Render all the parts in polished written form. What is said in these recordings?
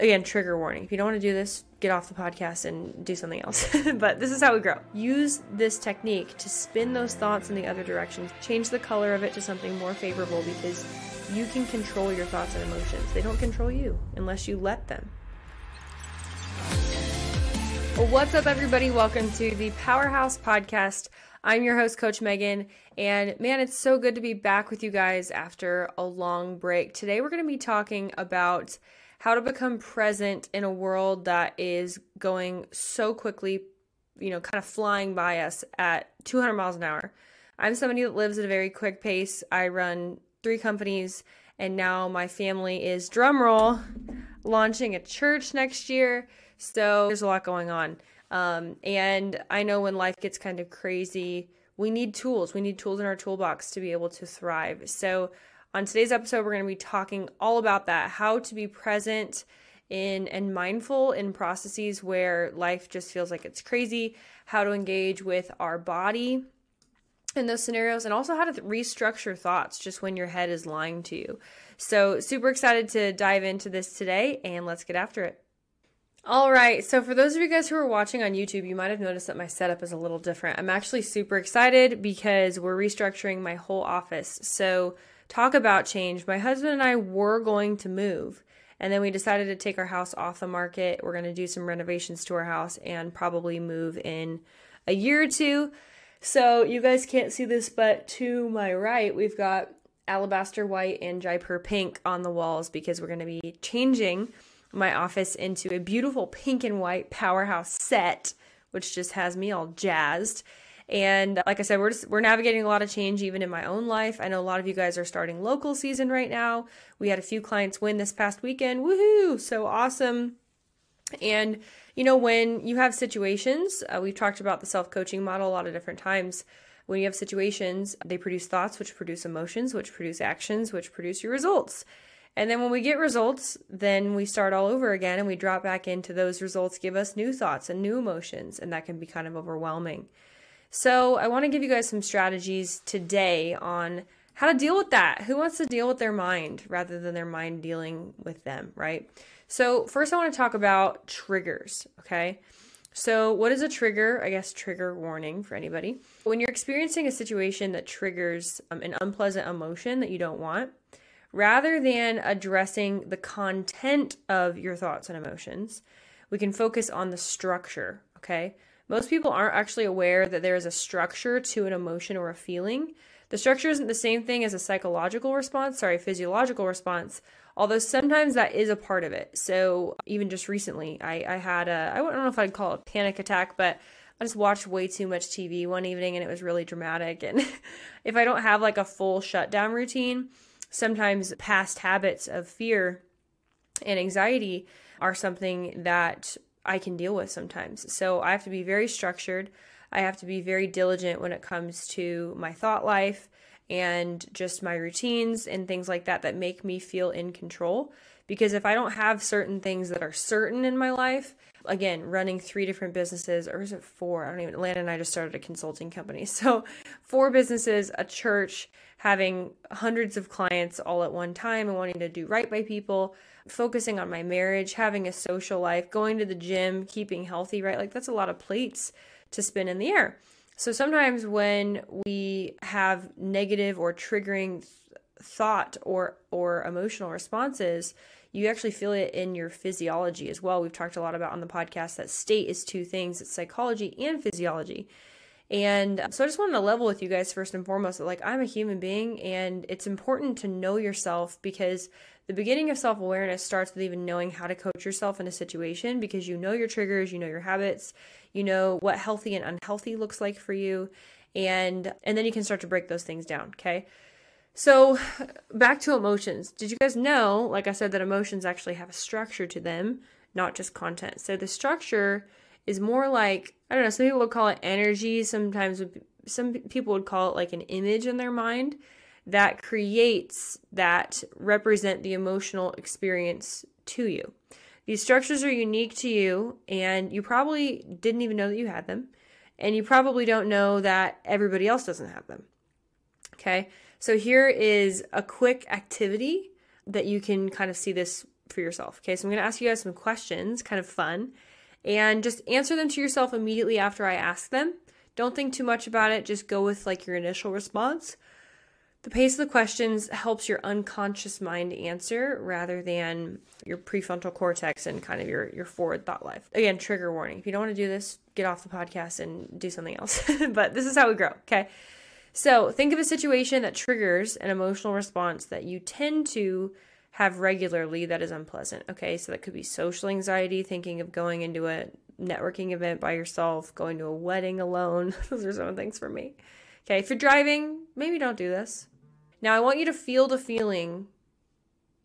again, trigger warning. If you don't want to do this, get off the podcast and do something else. But this is how we grow. Use this technique to spin those thoughts in the other direction. Change the color of it to something more favorable, because you can control your thoughts and emotions. They don't control you unless you let them. Well, what's up, everybody? Welcome to the Powerhouse Podcast. I'm your host, Coach Megan, and man, it's so good to be back with you guys after a long break. Today, we're going to be talking about how to become present in a world that is going so quickly, kind of flying by us at 200 miles an hour. I'm somebody that lives at a very quick pace. I run 3 companies, and now my family is, drumroll, launching a church next year. So there's a lot going on. And I know when life gets kind of crazy, we need tools. We need tools in our toolbox to be able to thrive. So on today's episode, we're going to be talking all about that, how to be present in and mindful in processes where life just feels like it's crazy, how to engage with our body in those scenarios, and also how to restructure thoughts just when your head is lying to you. So super excited to dive into this today, and let's get after it. All right, so for those of you guys who are watching on YouTube, you might have noticed that my setup is a little different. I'm actually super excited because we're restructuring my whole office. So talk about change. My husband and I were going to move, and then we decided to take our house off the market. We're going to do some renovations to our house and probably move in a year or two. So you guys can't see this, but to my right, we've got alabaster white and Jaipur pink on the walls because we're going to be changing my office into a beautiful pink and white Powerhouse set, which just has me all jazzed. And like I said, we're navigating a lot of change even in my own life. I know a lot of you guys are starting local season right now. We had a few clients win this past weekend. Woohoo! So awesome. And when you have situations, we've talked about the self-coaching model a lot of different times. When you have situations, they produce thoughts, which produce emotions, which produce actions, which produce your results. And then when we get results, then we start all over again and we drop back into those results, give us new thoughts and new emotions, and that can be kind of overwhelming. So I want to give you guys some strategies today on how to deal with that. Who wants to deal with their mind rather than their mind dealing with them, right? So first I want to talk about triggers, okay? So what is a trigger? I guess trigger warning for anybody. When you're experiencing a situation that triggers an unpleasant emotion that you don't want, rather than addressing the content of your thoughts and emotions, we can focus on the structure, okay? Most people aren't actually aware that there is a structure to an emotion or a feeling. The structure isn't the same thing as a physiological response, although sometimes that is a part of it. So even just recently, I had I don't know if I'd call it a panic attack, but I just watched way too much TV one evening and it was really dramatic. And if I don't have like a full shutdown routine, sometimes past habits of fear and anxiety are something that I can deal with sometimes. So I have to be very structured. I have to be very diligent when it comes to my thought life and just my routines and things like that that make me feel in control. Because if I don't have certain things that are certain in my life, again, running 3 different businesses, or is it 4? Atlanta and I just started a consulting company. So 4 businesses, a church, having hundreds of clients all at one time and wanting to do right by people, focusing on my marriage, having a social life, going to the gym, keeping healthy, right? Like that's a lot of plates to spin in the air. So sometimes when we have negative or triggering thought or emotional responses, you actually feel it in your physiology as well. We've talked a lot about on the podcast that state is 2 things. It's psychology and physiology. And so I just wanted to level with you guys first and foremost that I'm a human being and it's important to know yourself, because the beginning of self-awareness starts with even knowing how to coach yourself in a situation, because you know your triggers, you know your habits, you know what healthy and unhealthy looks like for you. And then you can start to break those things down, okay? So back to emotions. Did you guys know, like I said, that emotions actually have a structure to them, not just content? So the structure is more like, I don't know, some people would call it energy. Sometimes some people would call it like an image in their mind that creates, that represent the emotional experience to you. These structures are unique to you, and you probably didn't even know that you had them, and you probably don't know that everybody else doesn't have them. Okay, so here is a quick activity that you can kind of see this for yourself. Okay, so I'm going to ask you guys some questions, kind of fun, and just answer them to yourself immediately after I ask them. Don't think too much about it. Just go with like your initial response. The pace of the questions helps your unconscious mind answer rather than your prefrontal cortex and kind of your forward thought life. Again, trigger warning. If you don't want to do this, get off the podcast and do something else. But this is how we grow, okay? So think of a situation that triggers an emotional response that you tend to have regularly that is unpleasant, okay? So that could be social anxiety, thinking of going into a networking event by yourself, going to a wedding alone. Those are some of the things for me. Okay, if you're driving, maybe don't do this. Now, I want you to feel the feeling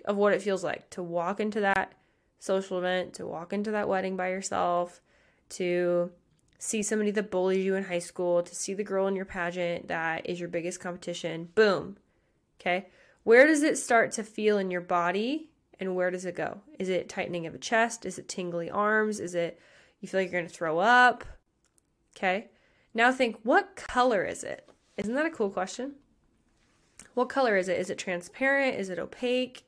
of what it feels like to walk into that social event, to walk into that wedding by yourself, to see somebody that bullied you in high school, to see the girl in your pageant that is your biggest competition. Boom. Okay. Where does it start to feel in your body and where does it go? Is it tightening of the chest? Is it tingly arms? Is it you feel like you're going to throw up? Okay. Now think, what color is it? Isn't that a cool question? What color is it? Is it transparent? Is it opaque?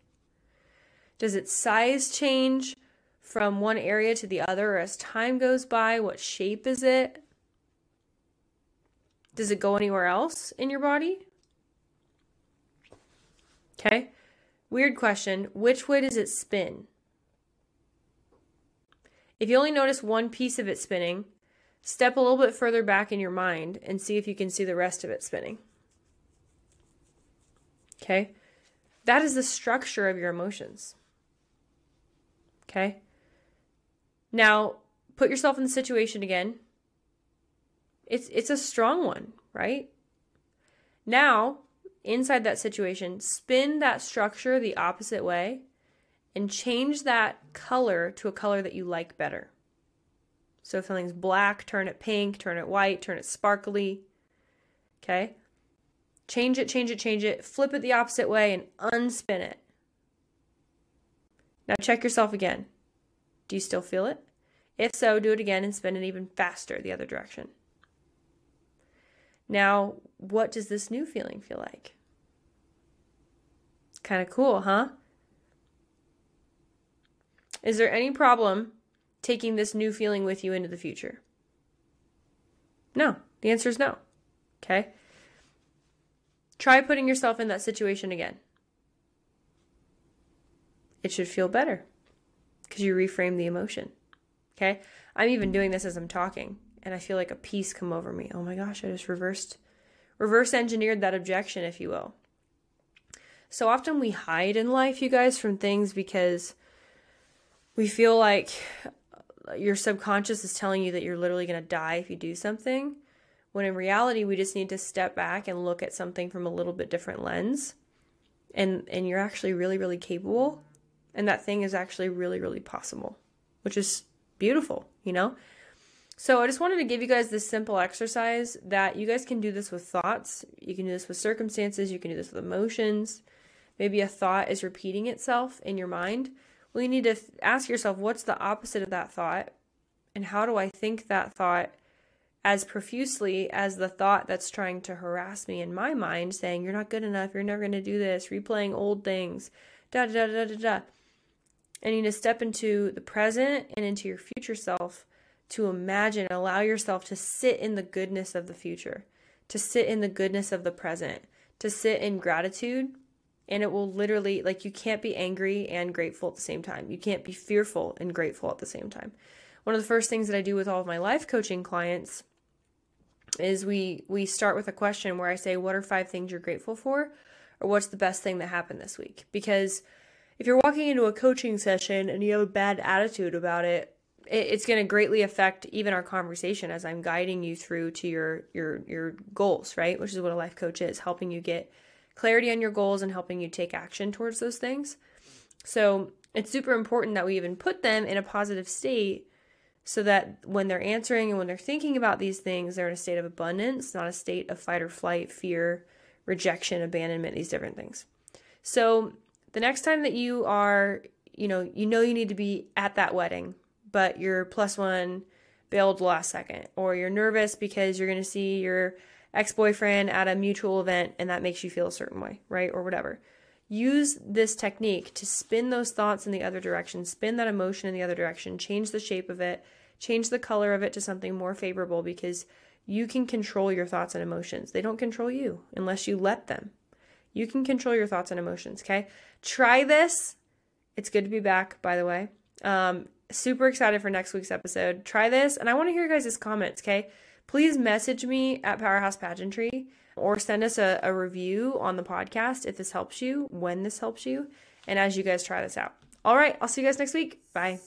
Does its size change from one area to the other as time goes by? What shape is it? Does it go anywhere else in your body? Okay. Weird question. Which way does it spin? If you only notice one piece of it spinning, step a little bit further back in your mind and see if you can see the rest of it spinning. Okay? That is the structure of your emotions. Okay? Now, put yourself in the situation again. It's a strong one, right? Now, inside that situation, spin that structure the opposite way and change that color to a color that you like better. So if something's black, turn it pink, turn it white, turn it sparkly. Okay? Change it, flip it the opposite way and unspin it. Now check yourself again. Do you still feel it? If so, do it again and spin it even faster the other direction. Now, what does this new feeling feel like? Kind of cool, huh? Is there any problem taking this new feeling with you into the future? No. The answer is no. Okay? Try putting yourself in that situation again. It should feel better because you reframe the emotion. Okay? I'm even doing this as I'm talking and I feel like a peace come over me. Oh my gosh, I just reverse engineered that objection, if you will. So often we hide in life, you guys, from things because we feel like your subconscious is telling you that you're literally going to die if you do something. When in reality, we just need to step back and look at something from a little bit different lens. And you're actually really, really capable. And that thing is actually really, really possible, which is beautiful, you know? So I just wanted to give you guys this simple exercise that you guys can do this with thoughts. You can do this with circumstances. You can do this with emotions. Maybe a thought is repeating itself in your mind. Well, you need to ask yourself, what's the opposite of that thought? And how do I think that thought as profusely as the thought that's trying to harass me in my mind, saying, you're not good enough, you're never going to do this, replaying old things, da da da da da. And you need to step into the present and into your future self to imagine, allow yourself to sit in the goodness of the future, to sit in the goodness of the present, to sit in gratitude. And it will literally, like, you can't be angry and grateful at the same time. You can't be fearful and grateful at the same time. One of the first things that I do with all of my life coaching clients is we start with a question where I say, what are 5 things you're grateful for? Or what's the best thing that happened this week? Because if you're walking into a coaching session and you have a bad attitude about it, it's going to greatly affect even our conversation as I'm guiding you through to your goals, right? Which is what a life coach is, helping you get clarity on your goals and helping you take action towards those things. So it's super important that we even put them in a positive state so that when they're answering and when they're thinking about these things, they're in a state of abundance, not a state of fight or flight, fear, rejection, abandonment, these different things. So the next time that you are, you need to be at that wedding, but your +1 bailed last second, or you're nervous because you're going to see your ex-boyfriend at a mutual event and that makes you feel a certain way, right? Or whatever. use this technique to spin those thoughts in the other direction, spin that emotion in the other direction, change the shape of it, change the color of it to something more favorable, because you can control your thoughts and emotions. They don't control you unless you let them. You can control your thoughts and emotions, okay? Try this. It's good to be back, by the way. Super excited for next week's episode. Try this, and I want to hear your guys' comments, okay? Please message me at Powerhouse Pageantry or send us a review on the podcast if this helps you, when this helps you, and as you guys try this out. All right, I'll see you guys next week. Bye.